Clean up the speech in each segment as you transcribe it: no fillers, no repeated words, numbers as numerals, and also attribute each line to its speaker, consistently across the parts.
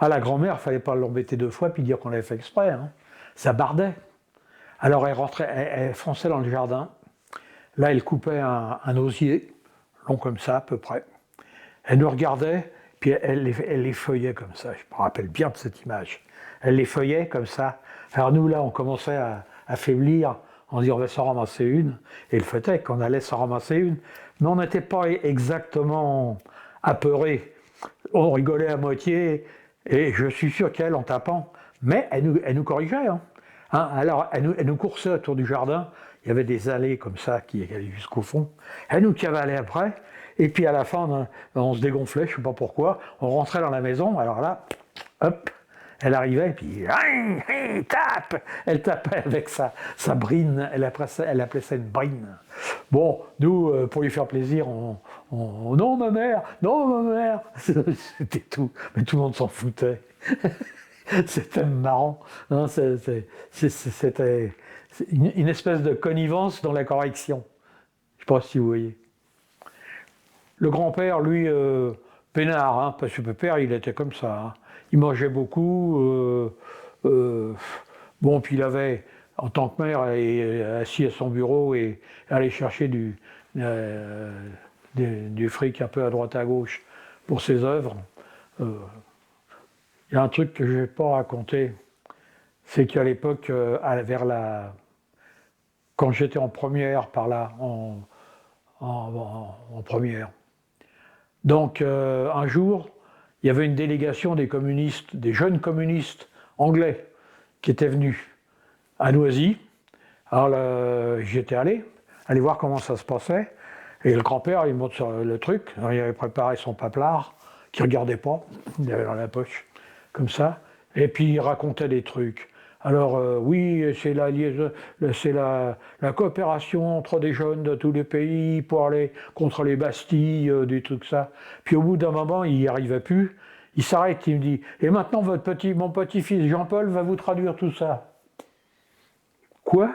Speaker 1: Ah, la grand-mère, il fallait pas l'embêter deux fois puis dire qu'on l'avait fait exprès, hein. Ça bardait. Alors elle rentrait, elle fonçait dans le jardin. Là, elle coupait un osier, long comme ça à peu près. Elle nous regardait, puis elle les feuillait comme ça. Je me rappelle bien de cette image. Elle les feuillait comme ça. Alors nous, là, on commençait à faiblir. On dit on va s'en ramasser une. Et le fait est qu'on allait s'en ramasser une. Mais on n'était pas exactement apeurés. On rigolait à moitié. Et je suis sûr qu'elle, en tapant, mais elle nous corrigeait, hein. Alors, elle nous coursait autour du jardin. Il y avait des allées comme ça qui allaient jusqu'au fond. Elle nous cavalait après. Et puis à la fin, on se dégonflait, je ne sais pas pourquoi. On rentrait dans la maison. Alors là, hop, elle arrivait. Et puis, tape. Elle tapait avec sa brine. Elle appelait ça une brine. Bon, nous, pour lui faire plaisir, non, ma mère, non, ma mère. C'était tout. Mais tout le monde s'en foutait. C'était marrant. Non, c'était une espèce de connivence dans la correction. Je ne sais pas si vous voyez. Le grand-père, lui, peinard, hein, parce que le père, il était comme ça, hein. Il mangeait beaucoup. Euh, bon, puis il avait, en tant que maire, assis à son bureau et allait chercher du fric un peu à droite à gauche pour ses œuvres. Il y a un truc que je n'ai pas raconté, c'est qu'à l'époque, quand j'étais en première, par là, en première, donc un jour, il y avait une délégation des communistes, des jeunes communistes anglais, qui étaient venus à Noisy. Alors j'y étais allé voir comment ça se passait. Et le grand-père, il monte sur le truc. Alors, il avait préparé son paplard, qu'il ne regardait pas, il avait dans la poche, comme ça. Et puis il racontait des trucs. Alors oui, c'est la coopération entre des jeunes de tous les pays pour aller contre les Bastilles, des trucs ça. Puis au bout d'un moment, il n'y arrivait plus. Il s'arrête, il me dit, et maintenant mon petit-fils Jean-Paul va vous traduire tout ça. Quoi?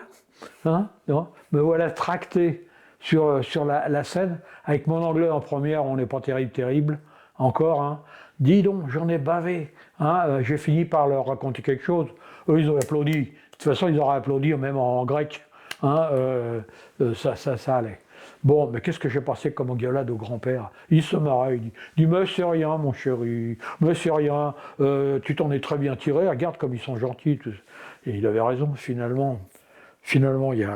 Speaker 1: Hein? Non? Me voilà tracté sur la scène, avec mon anglais en première, on n'est pas terrible, encore, hein. Dis donc, j'en ai bavé, hein, j'ai fini par leur raconter quelque chose. Eux, ils ont applaudi. De toute façon, ils auraient applaudi, même en grec, hein, ça allait. Bon, mais qu'est-ce que j'ai passé comme engueulade au grand-père? Il se marrait, il dit mais c'est rien, mon chéri, mais c'est rien, tu t'en es très bien tiré, regarde comme ils sont gentils. Et il avait raison, finalement. Finalement, il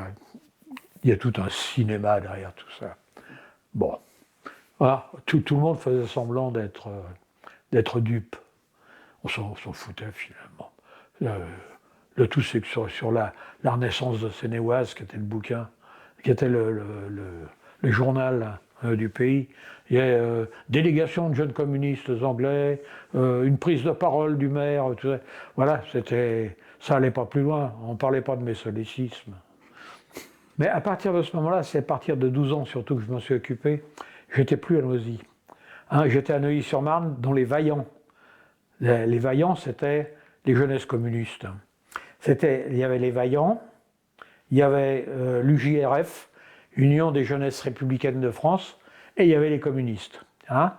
Speaker 1: y a tout un cinéma derrière tout ça. Bon, voilà, tout le monde faisait semblant d'être dupe. On s'en foutait finalement. Le tout, c'est que sur la Renaissance de Sénéoise, qui était le bouquin, qui était le journal du pays, il y a délégation de jeunes communistes anglais, une prise de parole du maire, tout ça. Voilà, ça allait pas plus loin. On ne parlait pas de mésolicisme. Mais à partir de ce moment-là, c'est à partir de 12 ans surtout que je m'en suis occupé, j'étais plus à Noisy. Hein, j'étais à Neuilly-sur-Marne, dont les Vaillants. Les Vaillants, c'était les jeunesses communistes. Il y avait les Vaillants, il y avait l'UJRF, Union des jeunesses républicaines de France, et il y avait les communistes. Hein.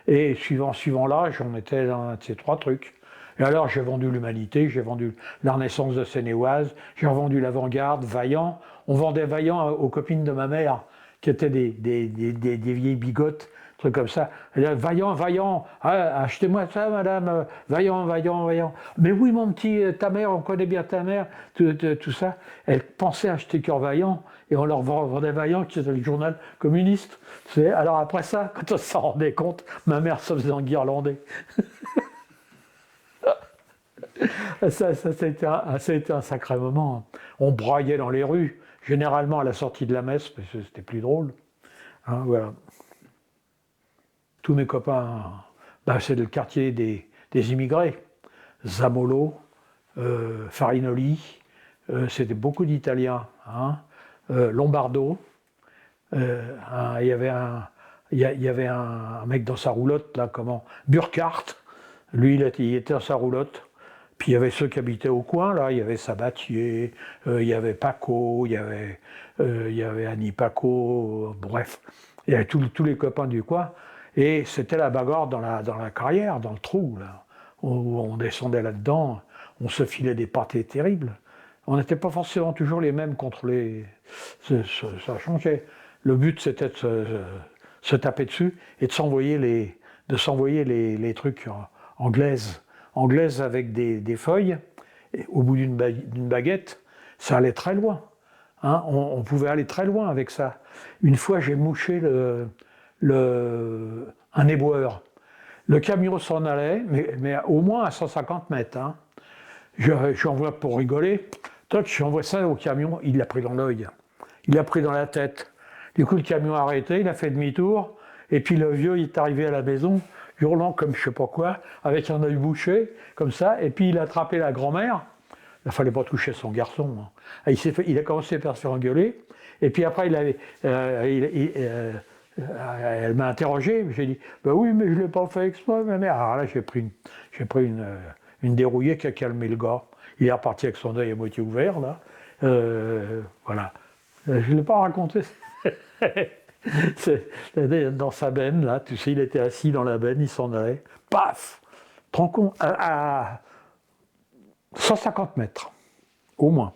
Speaker 1: Et suivant l'âge, on était dans un de ces trois trucs. Et alors j'ai vendu l'Humanité, j'ai vendu la Renaissance de Seine-et-Oise, j'ai revendu l'Avant-Garde, Vaillant. On vendait Vaillant aux copines de ma mère, qui étaient des vieilles bigotes, trucs comme ça. Vaillant, achetez-moi ça, madame, Vaillant. Mais oui, mon petit, ta mère, on connaît bien ta mère, tout ça. Elle pensait acheter Cœur Vaillant, et on leur vendait Vaillant, qui était le journal communiste. Alors après ça, quand on s'en rendait compte, ma mère se faisait enguirlander. Ça a été un sacré moment. On braillait dans les rues, généralement à la sortie de la messe, parce que c'était plus drôle. Hein, voilà. Tous mes copains, c'est le quartier des immigrés. Zamolo, Farinoli, c'était beaucoup d'Italiens. Hein, Lombardo, il y avait un mec dans sa roulotte, là, Burkhardt, lui, il était dans sa roulotte. Puis il y avait ceux qui habitaient au coin, là, il y avait Sabatier, il y avait Paco, il y avait Annie Paco, bref, il y avait tous les copains du coin. Et c'était la bagarre dans la carrière, dans le trou, là. où on descendait là-dedans, on se filait des pâtés terribles. On n'était pas forcément toujours les mêmes contre les... Ça changeait. Le but, c'était de se taper dessus et de s'envoyer les trucs anglaises avec des feuilles. Et au bout d'une baguette, ça allait très loin. Hein, on pouvait aller très loin avec ça. Une fois, j'ai mouché un éboueur. Le camion s'en allait, mais au moins à 150 mètres. Hein. J'envoie pour rigoler. Toc, j'envoie ça au camion, il l'a pris dans l'œil. Il l'a pris dans la tête. Du coup, le camion a arrêté, il a fait demi-tour. Et puis le vieux, il est arrivé à la maison, hurlant comme je sais pas quoi, avec un œil bouché, comme ça. Et puis il a attrapé la grand-mère. Il ne fallait pas toucher son garçon. Hein. Il a commencé par se faire engueuler. Et puis après, elle m'a interrogé. J'ai dit, ben oui, mais je ne l'ai pas fait exprès, ma mère. Alors là, j'ai pris une dérouillée qui a calmé le gars. Il est reparti avec son œil à moitié ouvert, là. Voilà. Je ne l'ai pas raconté. Dans sa benne, là, tu sais, il était assis dans la benne, il s'en allait. Paf! Tronçon à 150 mètres, au moins.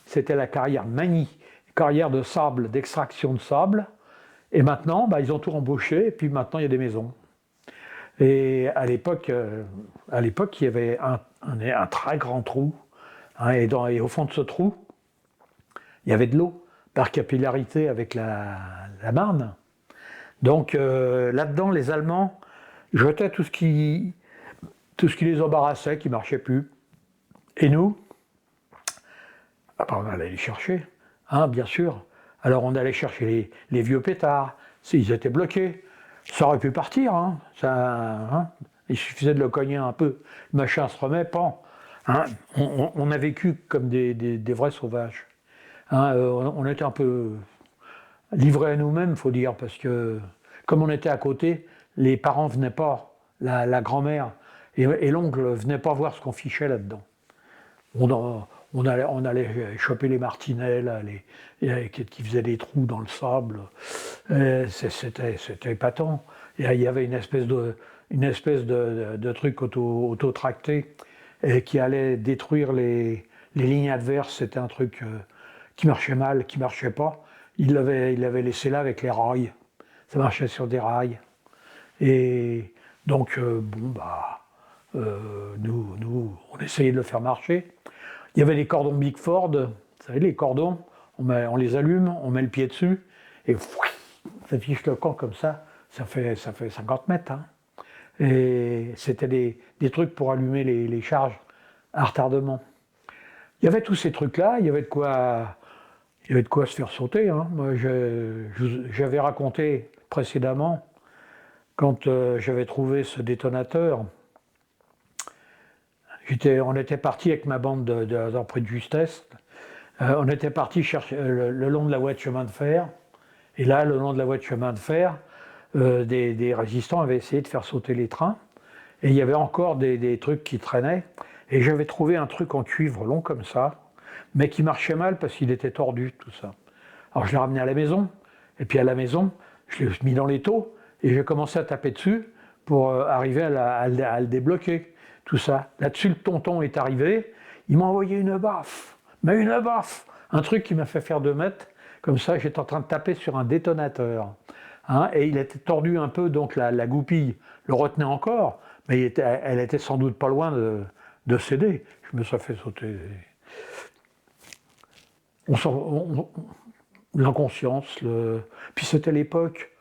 Speaker 1: C'était la carrière Magny, carrière de sable, d'extraction de sable. Et maintenant, ils ont tout embauché, et puis maintenant, il y a des maisons. Et à l'époque, il y avait un très grand trou. Hein, et au fond de ce trou, il y avait de l'eau, par capillarité avec la Marne. Donc là-dedans, les Allemands jetaient tout ce qui les embarrassait, qui ne marchait plus. Et nous, on allait les chercher, hein, bien sûr. Alors on allait chercher les vieux pétards, ils étaient bloqués. Ça aurait pu partir, hein, il suffisait de le cogner un peu, le machin se remet, pan. Hein, on a vécu comme des vrais sauvages. Hein, on était un peu livrés à nous-mêmes, il faut dire, parce que comme on était à côté, les parents venaient pas, la grand-mère et l'oncle venaient pas voir ce qu'on fichait là-dedans. On allait choper les martinets là, qui faisaient des trous dans le sable. C'était épatant. Et il y avait une espèce de truc auto-tracté qui allait détruire les lignes adverses. C'était un truc qui marchait mal, qui marchait pas. Il l'avait laissé là avec les rails. Ça marchait sur des rails. Et donc, nous, on essayait de le faire marcher. Il y avait les cordons Bickford, vous savez, les cordons, on les allume, on met le pied dessus, et ça fiche le camp comme ça fait 50 mètres. Hein. Et c'était des trucs pour allumer les charges à retardement. Il y avait tous ces trucs-là, il y avait de quoi se faire sauter. Hein. Moi, j'avais raconté précédemment, quand j'avais trouvé ce détonateur, on était parti avec ma bande d'emprunt de justesse. On était parti chercher le long de la voie de chemin de fer. Et là, le long de la voie de chemin de fer, des résistants avaient essayé de faire sauter les trains. Et il y avait encore des trucs qui traînaient. Et j'avais trouvé un truc en cuivre long comme ça, mais qui marchait mal parce qu'il était tordu, tout ça. Alors je l'ai ramené à la maison. Et puis à la maison, je l'ai mis dans l'étau et j'ai commencé à taper dessus pour arriver à le débloquer. Tout ça. Là-dessus, le tonton est arrivé, il m'a envoyé une baffe, un truc qui m'a fait faire 2 mètres, comme ça, j'étais en train de taper sur un détonateur. Hein, et il était tordu un peu, donc la goupille le retenait encore, mais elle était sans doute pas loin de céder. Je me suis fait sauter. L'inconscience, puis c'était l'époque,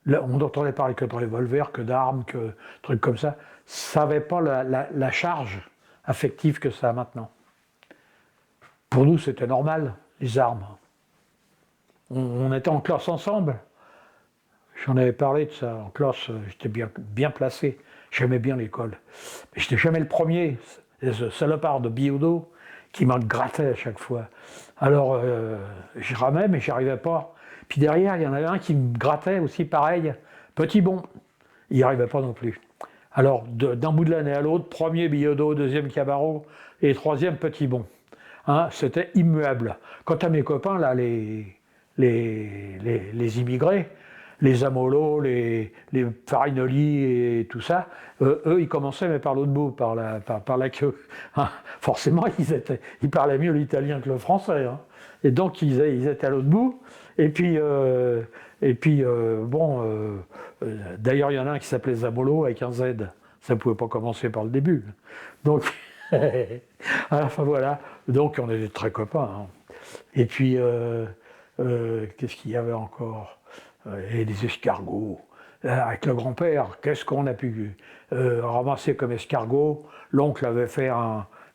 Speaker 1: on entendait parler que de revolver, que d'armes, que trucs comme ça. Ça n'avait pas la charge affective que ça a maintenant. Pour nous, c'était normal, les armes. On était en classe ensemble. J'en avais parlé de ça. En classe, j'étais bien placé. J'aimais bien l'école. Mais je n'étais jamais le premier. Ce salopard de Biodo qui m'a gratté à chaque fois. Alors, je ramais, mais j'y arrivais pas. Puis derrière, il y en avait un qui me grattait aussi, pareil. Petit bon. Il n'y arrivait pas non plus. Alors, d'un bout de l'année à l'autre, premier Biodo, deuxième Cabarro et troisième Petit Bon. Hein, c'était immuable. Quant à mes copains, là, les immigrés, les Amolo, les Farinoli et tout ça, eux, ils commençaient mais par l'autre bout, par la queue. Hein, forcément, ils parlaient mieux l'italien que le français. Hein. Et donc, ils étaient à l'autre bout. Et puis, d'ailleurs, il y en a un qui s'appelait Zamolo avec un Z. Ça ne pouvait pas commencer par le début. Donc, enfin voilà. Donc, on était très copains. Hein. Et puis, qu'est-ce qu'il y avait encore et des escargots. Avec le grand-père, qu'est-ce qu'on a pu ramasser comme escargot? L'oncle avait fait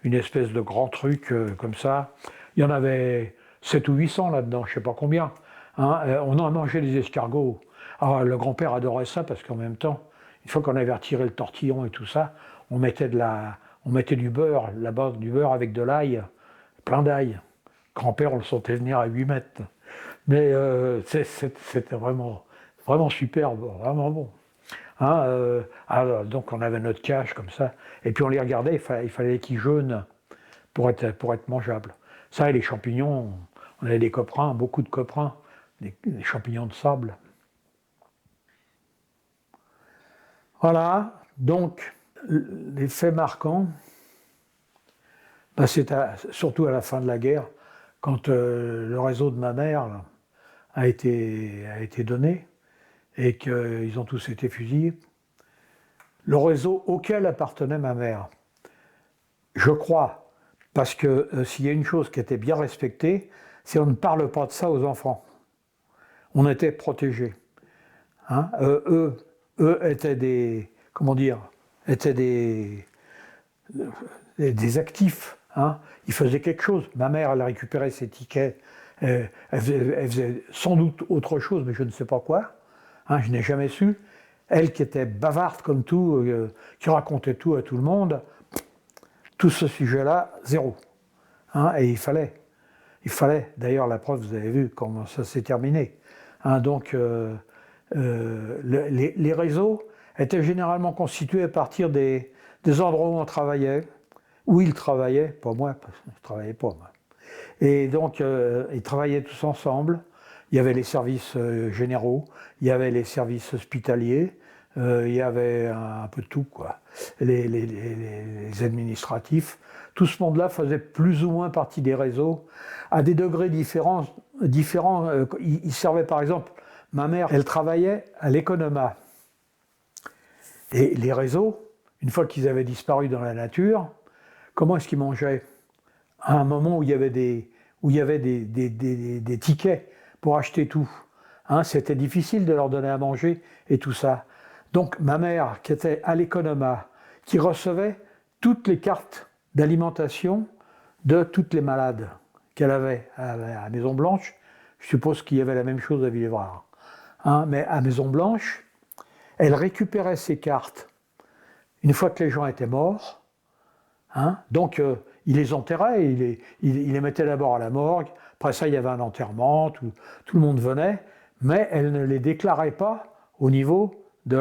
Speaker 1: une espèce de grand truc comme ça. Il y en avait 7 ou 800 là-dedans, je ne sais pas combien. Hein, on en a mangé des escargots. Alors, le grand-père adorait ça parce qu'en même temps, une fois qu'on avait retiré le tortillon et tout ça, on mettait du beurre, là-bas, du beurre avec de l'ail, plein d'ail. Grand-père, on le sentait venir à 8 mètres. Mais c'était vraiment, vraiment superbe, vraiment bon. Hein, donc on avait notre cache comme ça. Et puis on les regardait, il fallait qu'ils jeûnent pour être mangeables. Ça et les champignons, on avait des coprins, beaucoup de coprins, des champignons de sable. Voilà, donc les faits marquants, ben, c'est surtout à la fin de la guerre, quand le réseau de ma mère là, a été donné et qu'ils ont tous été fusillés. Le réseau auquel appartenait ma mère, je crois, parce que s'il y a une chose qui était bien respectée, c'est qu'on ne parle pas de ça aux enfants. On était protégés. Hein, eux étaient des, comment dire, étaient des actifs. Hein. Ils faisaient quelque chose. Ma mère, elle récupérait ses tickets. Elle faisait sans doute autre chose, mais je ne sais pas quoi. Hein, je n'ai jamais su. Elle qui était bavarde comme tout, qui racontait tout à tout le monde, tout ce sujet-là, zéro. Hein, et il fallait. D'ailleurs, la preuve, vous avez vu comment ça s'est terminé. Hein, donc, les réseaux étaient généralement constitués à partir des endroits où on travaillait, où ils travaillaient, pas moi, parce que je ne travaillais pas, moi. Et donc, ils travaillaient tous ensemble. Il y avait les services généraux, il y avait les services hospitaliers, il y avait un peu de tout, quoi. Les administratifs. Tout ce monde-là faisait plus ou moins partie des réseaux, à des degrés différents. Ils servaient, par exemple, ma mère, elle travaillait à l'économat. Et les réseaux, une fois qu'ils avaient disparu dans la nature, comment est-ce qu'ils mangeaient? À un moment où il y avait des tickets pour acheter tout. Hein, c'était difficile de leur donner à manger et tout ça. Donc ma mère, qui était à l'économat, qui recevait toutes les cartes d'alimentation de toutes les malades qu'elle avait à Maison-Blanche, je suppose qu'il y avait la même chose à Villevrard. Hein, mais à Maison-Blanche, elle récupérait ces cartes une fois que les gens étaient morts. Hein, donc il les enterrait, il les mettait d'abord à la morgue, après ça il y avait un enterrement, tout le monde venait, mais elle ne les déclarait pas au niveau de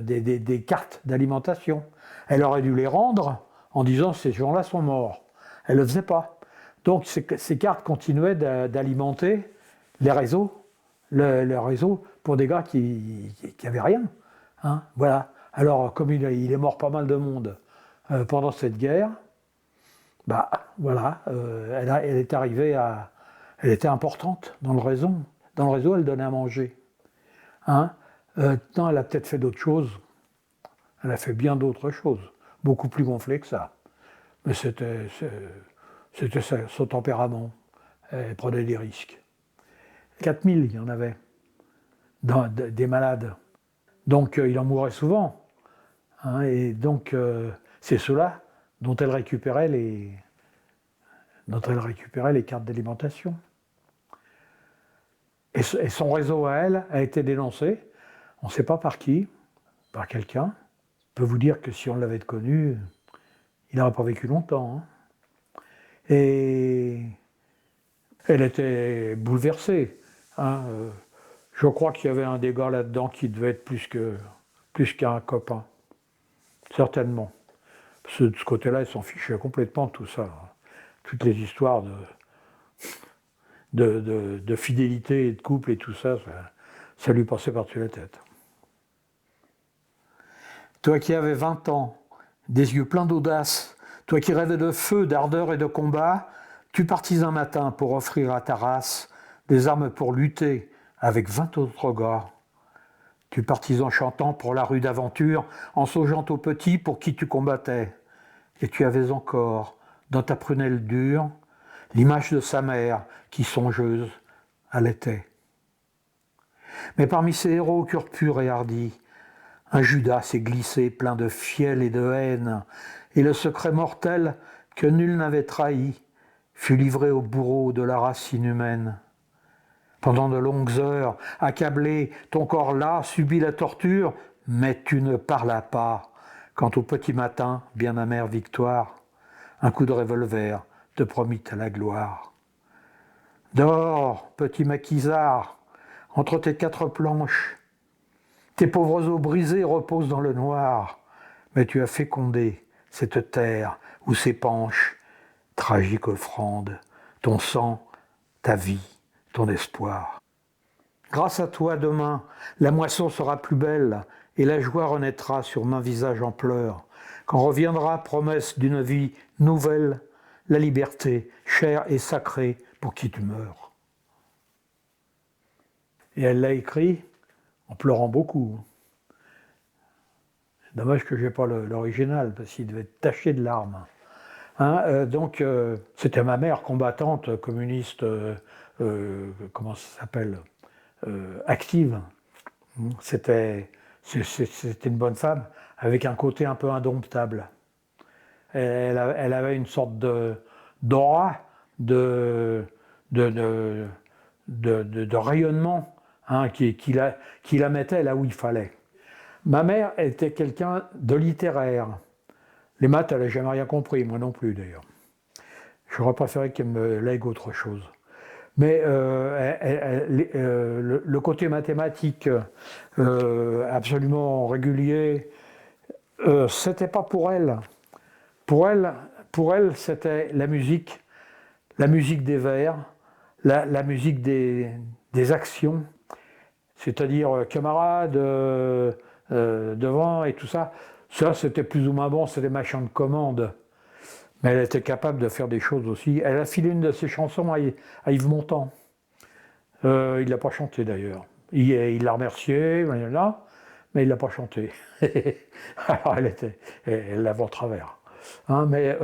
Speaker 1: des cartes d'alimentation. Elle aurait dû les rendre en disant ces gens-là sont morts. Elle ne le faisait pas. Donc ces cartes continuaient d'alimenter les réseaux, le réseau pour des gars qui n'avaient rien. Hein, voilà. Alors comme il est mort pas mal de monde pendant cette guerre, bah voilà, elle est arrivée à, elle était importante dans le réseau. Dans le réseau, elle donnait à manger. Hein, non, elle a peut-être fait d'autres choses. Elle a fait bien d'autres choses, beaucoup plus gonflées que ça. Mais c'était son tempérament. Elle prenait des risques. 4000, il y en avait, des malades. Donc il en mourait souvent. Hein, et donc c'est ceux-là dont elle récupérait les cartes d'alimentation. Et son réseau à elle a été dénoncé, on ne sait pas par qui, par quelqu'un. Je peux vous dire que si on l'avait connu, il n'aurait pas vécu longtemps. Hein. Et elle était bouleversée. Hein. Je crois qu'il y avait un des gars là-dedans qui devait être plus qu'un copain. Certainement. Parce que de ce côté-là, ils s'en fichaient complètement de tout ça. Toutes les histoires de fidélité et de couple et tout ça, Ça lui passait par-dessus la tête. Toi qui avais 20 ans, des yeux pleins d'audace, toi qui rêvais de feu, d'ardeur et de combat, tu partis un matin pour offrir à ta race des armes pour lutter avec 20 autres gars. Tu partis en chantant pour la rue d'aventure, en songeant aux petits pour qui tu combattais. Et tu avais encore, dans ta prunelle dure, l'image de sa mère qui, songeuse, allaitait. Mais parmi ces héros cœur pur et hardi, un Judas s'est glissé plein de fiel et de haine, et le secret mortel que nul n'avait trahi fut livré au bourreau de la race inhumaine. Pendant de longues heures, accablé, ton corps là subit la torture, mais tu ne parlas pas, quand au petit matin, bien amère victoire, un coup de revolver te promit à la gloire. Dors, petit maquisard, entre tes 4 planches, tes pauvres os brisés reposent dans le noir, mais tu as fécondé cette terre où s'épanche, tragique offrande, ton sang, ta vie, ton espoir. Grâce à toi, demain, la moisson sera plus belle et la joie renaîtra sur mon visage en pleurs, quand reviendra, promesse d'une vie nouvelle, la liberté, chère et sacrée, pour qui tu meurs. Et elle l'a écrit en pleurant beaucoup. Dommage que je n'ai pas l'original, parce qu'il devait être taché de larmes. C'était ma mère, combattante, communiste, comment ça s'appelle, active. C'était une bonne femme, avec un côté un peu indomptable. Elle avait une sorte d'aura, de rayonnement, qui la mettait là où il fallait. Ma mère était quelqu'un de littéraire. Les maths, elle n'a jamais rien compris, moi non plus d'ailleurs. J'aurais préféré qu'elle me lègue autre chose. Mais le côté mathématique absolument régulier, c'était pas pour elle. Pour elle, c'était la musique des vers, la musique des actions, c'est-à-dire camarades devant et tout ça. Ça, c'était plus ou moins bon, c'était ma chant de commande. Mais elle était capable de faire des choses aussi. Elle a filé une de ses chansons à Yves Montand. Il ne l'a pas chanté d'ailleurs. Il l'a remercié, mais il ne l'a pas chanté. Alors elle l'avait en travers. Mais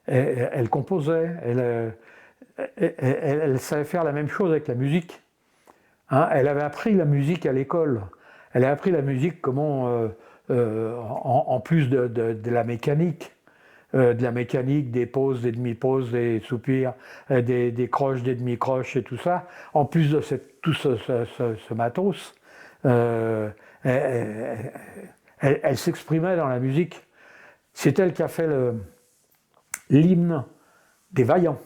Speaker 1: elle composait, elle savait faire la même chose avec la musique. Elle avait appris la musique à l'école. Elle a appris la musique comment, en plus de la mécanique. De la mécanique, des pauses, des demi-pauses, des soupirs, des croches, des demi-croches et tout ça. En plus de tout ce matos, elle s'exprimait dans la musique. C'est elle qui a fait l'hymne des Vaillants.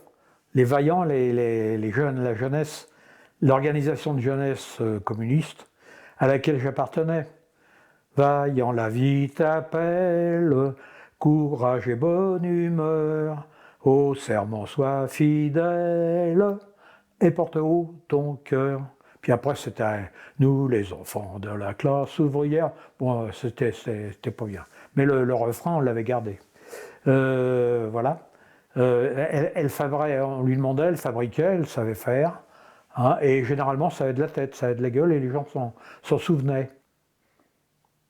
Speaker 1: Les Vaillants, les jeunes, la jeunesse, l'organisation de jeunesse communiste à laquelle j'appartenais. Vaillant, la vie t'appelle, courage et bonne humeur, au serment sois fidèle, et porte haut ton cœur. Puis après, c'était nous, les enfants de la classe ouvrière. Bon, c'était pas bien. Mais le refrain, on l'avait gardé. Voilà. On lui demandait, elle fabriquait, elle savait faire. Et généralement, ça avait de la tête, ça avait de la gueule, et les gens s'en souvenaient.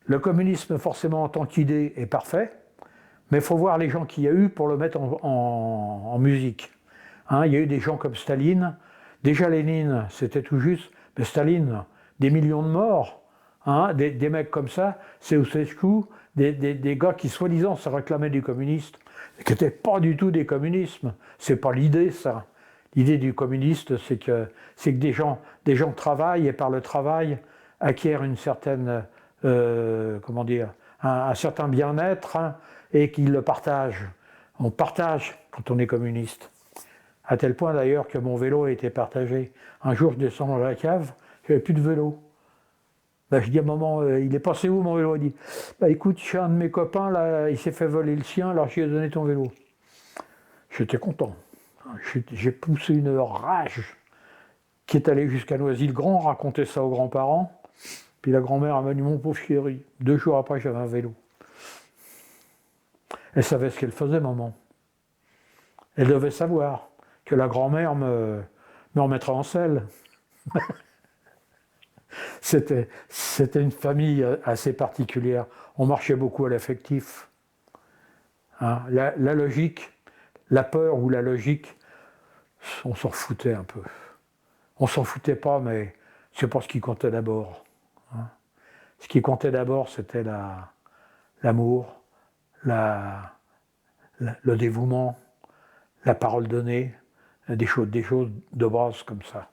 Speaker 1: Le communisme, forcément, en tant qu'idée, est parfait. Mais il faut voir les gens qu'il y a eu pour le mettre en musique. Il y a eu des gens comme Staline. Déjà Lénine, c'était tout juste. Mais Staline, des millions de morts. Des mecs comme ça, Ceausescu, des gars qui soi-disant se réclamaient du communiste, qui n'étaient pas du tout des communismes. C'est pas l'idée, ça. L'idée du communiste, c'est que des gens travaillent et par le travail acquièrent une certaine, un certain bien-être, et qu'ils le partagent. On partage quand on est communiste. À tel point d'ailleurs que mon vélo a été partagé. Un jour, je descends dans la cave, je n'avais plus de vélo. Je dis à maman, il est passé où mon vélo? Elle dit, écoute, chez un de mes copains, là, il s'est fait voler le sien, alors je lui ai donné ton vélo. J'étais content. J'ai poussé une rage. qui est allé jusqu'à Noisy-le-Grand, raconter ça aux grands-parents. Puis la grand-mère m'a dit, mon pauvre chéri, 2 jours après, j'avais un vélo. Elle savait ce qu'elle faisait, maman. Elle devait savoir que la grand-mère me remettrait en selle. C'était une famille assez particulière. On marchait beaucoup à l'affectif. Hein. La logique, la peur ou la logique, on s'en foutait un peu. On s'en foutait pas, mais c'est pas ce qui comptait d'abord. Hein. Ce qui comptait d'abord, c'était l'amour, le dévouement, la parole donnée, des choses de base comme ça.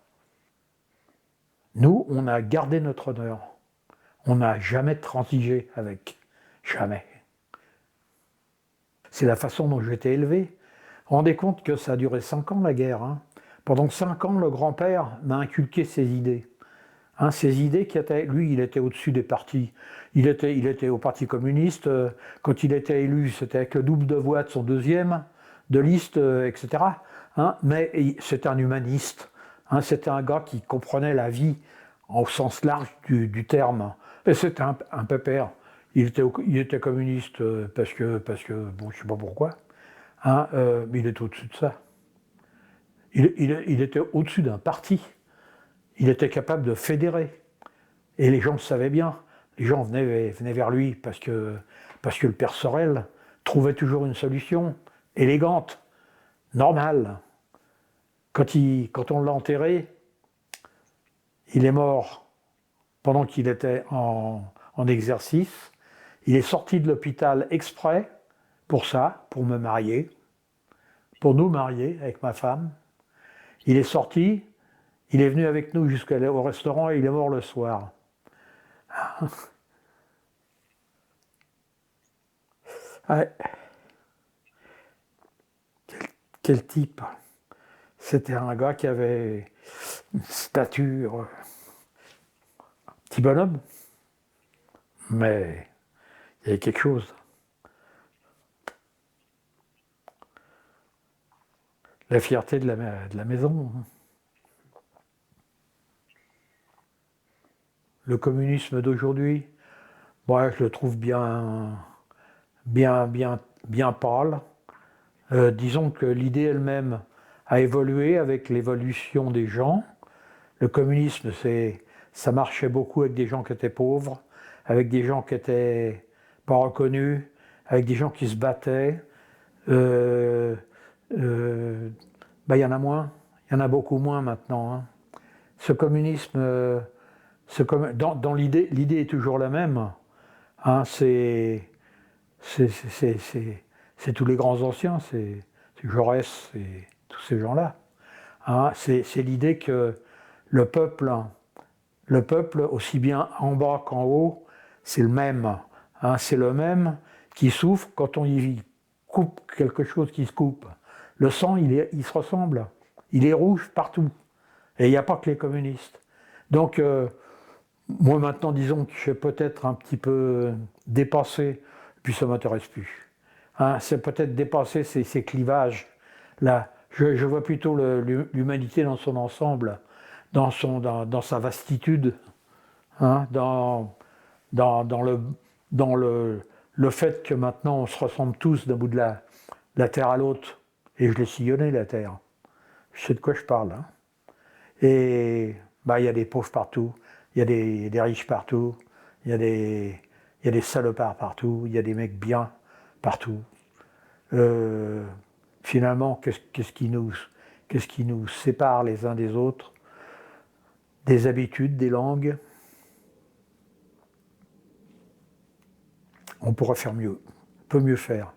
Speaker 1: Nous, on a gardé notre honneur. On n'a jamais transigé avec. Jamais. C'est la façon dont j'ai été élevé. Vous vous rendez compte que ça a duré 5 ans la guerre. Hein. Pendant 5 ans, le grand-père m'a inculqué ses idées. Hein, ces idées qui étaient, lui, il était au-dessus des partis. Il était au Parti communiste. Quand il était élu, c'était avec le double de voix de son deuxième de liste, etc. Hein, mais c'était un humaniste. Hein, c'était un gars qui comprenait la vie au sens large du terme. Et c'était un pépère. Il était communiste parce que, bon, je ne sais pas pourquoi. Hein, mais il était au-dessus de ça. Il était au-dessus d'un parti. Il était capable de fédérer. Et les gens le savaient bien. Les gens venaient vers lui parce que le père Sorel trouvait toujours une solution élégante, normale. Quand on l'a enterré, il est mort pendant qu'il était en exercice. Il est sorti de l'hôpital exprès pour ça, pour me marier, pour nous marier avec ma femme. Il est sorti, il est venu avec nous jusqu'au restaurant et il est mort le soir. Ouais. Quel type. C'était un gars qui avait une stature, petit bonhomme, mais il y avait quelque chose. La fierté de la maison. Le communisme d'aujourd'hui, moi je le trouve bien pâle. Disons que l'idée elle-même a évolué avec l'évolution des gens. Le communisme, ça marchait beaucoup avec des gens qui étaient pauvres, avec des gens qui n'étaient pas reconnus, avec des gens qui se battaient. Il y en a moins, il y en a beaucoup moins maintenant. Hein. Ce communisme, dans l'idée est toujours la même. Hein, c'est tous les grands anciens, c'est Jaurès, c'est tous ces gens-là. Hein, c'est l'idée que le peuple, aussi bien en bas qu'en haut, c'est le même. Hein, c'est le même qui souffre quand on y coupe quelque chose qui se coupe. Le sang, il se ressemble. Il est rouge partout. Et il n'y a pas que les communistes. Donc, moi maintenant, disons que j'ai peut-être un petit peu dépassé, puis ça ne m'intéresse plus. Hein, c'est peut-être dépasser ces clivages. Là, je vois plutôt l'humanité dans son ensemble, dans sa vastitude, hein, dans le fait que maintenant on se ressemble tous d'un bout de la terre à l'autre. Et je l'ai sillonné, la terre. Je sais de quoi je parle. Hein. Et il y a des pauvres partout, il y a des riches partout, il y a des salopards partout, il y a des mecs bien partout. Finalement, qu'est-ce qui nous sépare les uns des autres? Des habitudes, des langues. On pourrait faire mieux, on peut mieux faire.